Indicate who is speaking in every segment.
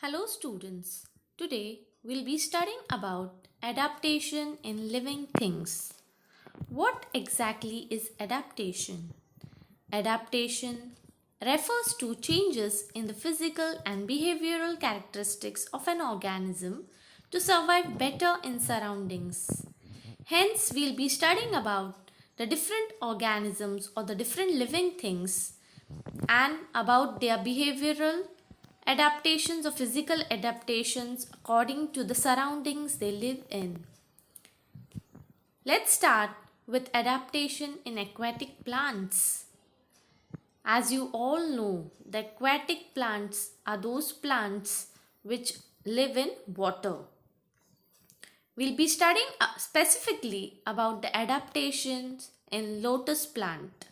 Speaker 1: Hello students. Today we'll be studying about adaptation in living things. What exactly is adaptation? Adaptation refers to changes in the physical and behavioral characteristics of an organism to survive better in surroundings. Hence, we'll be studying about the different organisms or the different living things and about their behavioral adaptations or physical adaptations according to the surroundings they live in. Let's start with adaptation in aquatic plants. As you all know, the aquatic plants are those plants which live in water. We'll be studying specifically about the adaptations in lotus plant.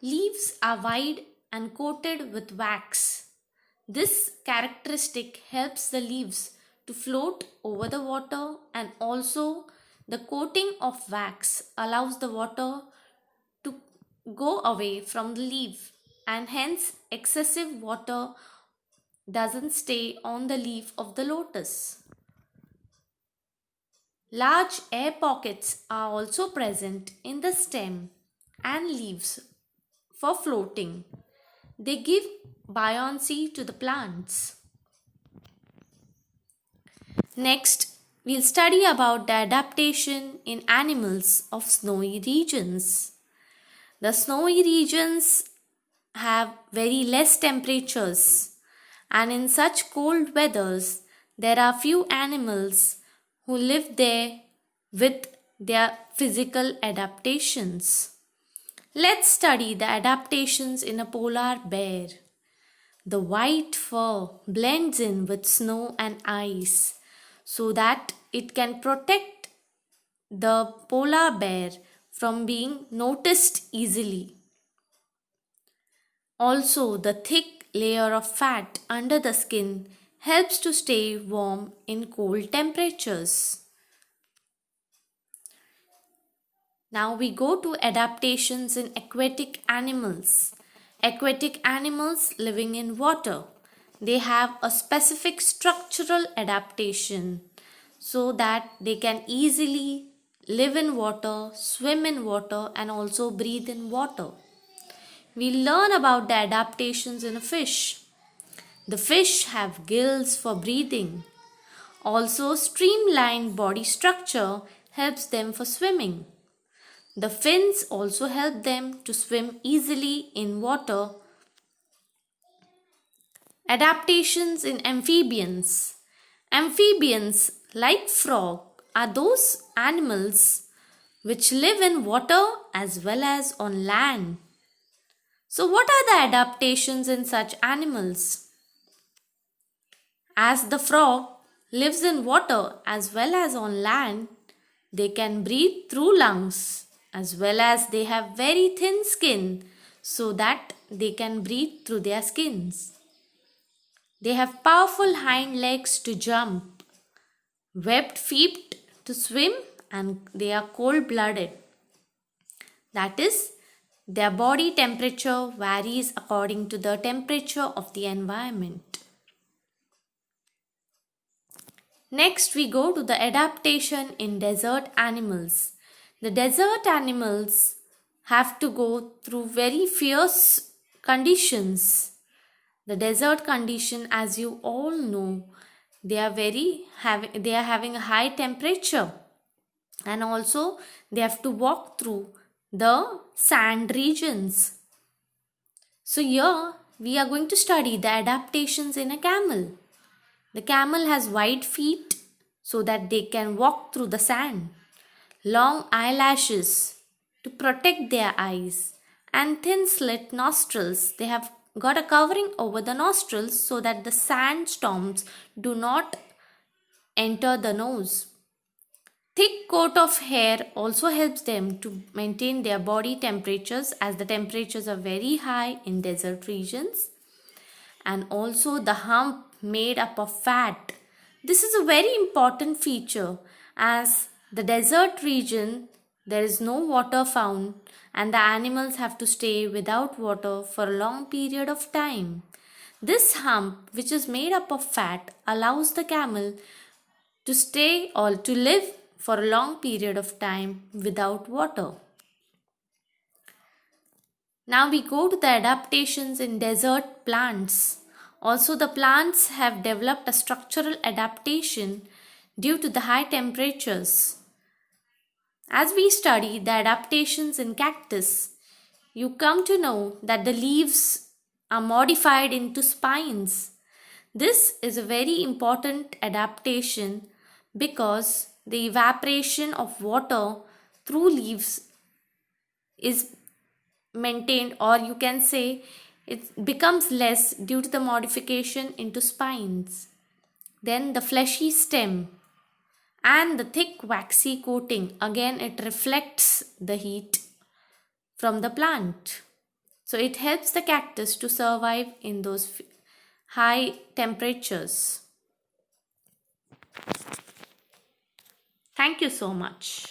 Speaker 1: Leaves are wide and coated with wax. This characteristic helps the leaves to float over the water, and also the coating of wax allows the water to go away from the leaf, and hence excessive water doesn't stay on the leaf of the lotus. Large air pockets are also present in the stem and leaves for floating. They give buoyancy to the plants. Next, we'll study about the adaptation in animals of snowy regions. The snowy regions have very less temperatures, and in such cold weathers, there are few animals who live there with their physical adaptations. Let's study the adaptations in a polar bear. The white fur blends in with snow and ice so that it can protect the polar bear from being noticed easily. Also, the thick layer of fat under the skin helps to stay warm in cold temperatures. Now we go to adaptations in aquatic animals. Aquatic animals living in water. They have a specific structural adaptation so that they can easily live in water, swim in water, and also breathe in water. We learn about the adaptations in a fish. The fish have gills for breathing. Also, streamlined body structure helps them for swimming. The fins also help them to swim easily in water. Adaptations in amphibians. Amphibians, like frog, are those animals which live in water as well as on land. So, what are the adaptations in such animals? As the frog lives in water as well as on land, they can breathe through lungs as well as they have very thin skin so that they can breathe through their skins. They have powerful hind legs to jump, webbed feet to swim, and they are cold-blooded. That is, their body temperature varies according to the temperature of the environment. Next, we go to the adaptation in desert animals. The desert animals have to go through very fierce conditions. The desert condition, as you all know, they are having a high temperature, and also they have to walk through the sand regions. So here we are going to study the adaptations in a camel. The camel has wide feet so that they can walk through the sand, long eyelashes to protect their eyes, and thin slit nostrils. They have got a covering over the nostrils so that the sandstorms do not enter the nose. Thick coat of hair also helps them to maintain their body temperatures, as the temperatures are very high in desert regions. And also the hump made up of fat. This is a very important feature, as the desert region there is no water found and the animals have to stay without water for a long period of time. This hump, which is made up of fat, allows the camel to stay or to live for a long period of time without water. Now we go to the adaptations in desert plants. Also, the plants have developed a structural adaptation due to the high temperatures. As we study the adaptations in cactus, you come to know that the leaves are modified into spines. This is a very important adaptation because the evaporation of water through leaves is maintained, or you can say it becomes less due to the modification into spines. Then the fleshy stem and the thick waxy coating, again it reflects the heat from the plant. So it helps the cactus to survive in those high temperatures. Thank you so much.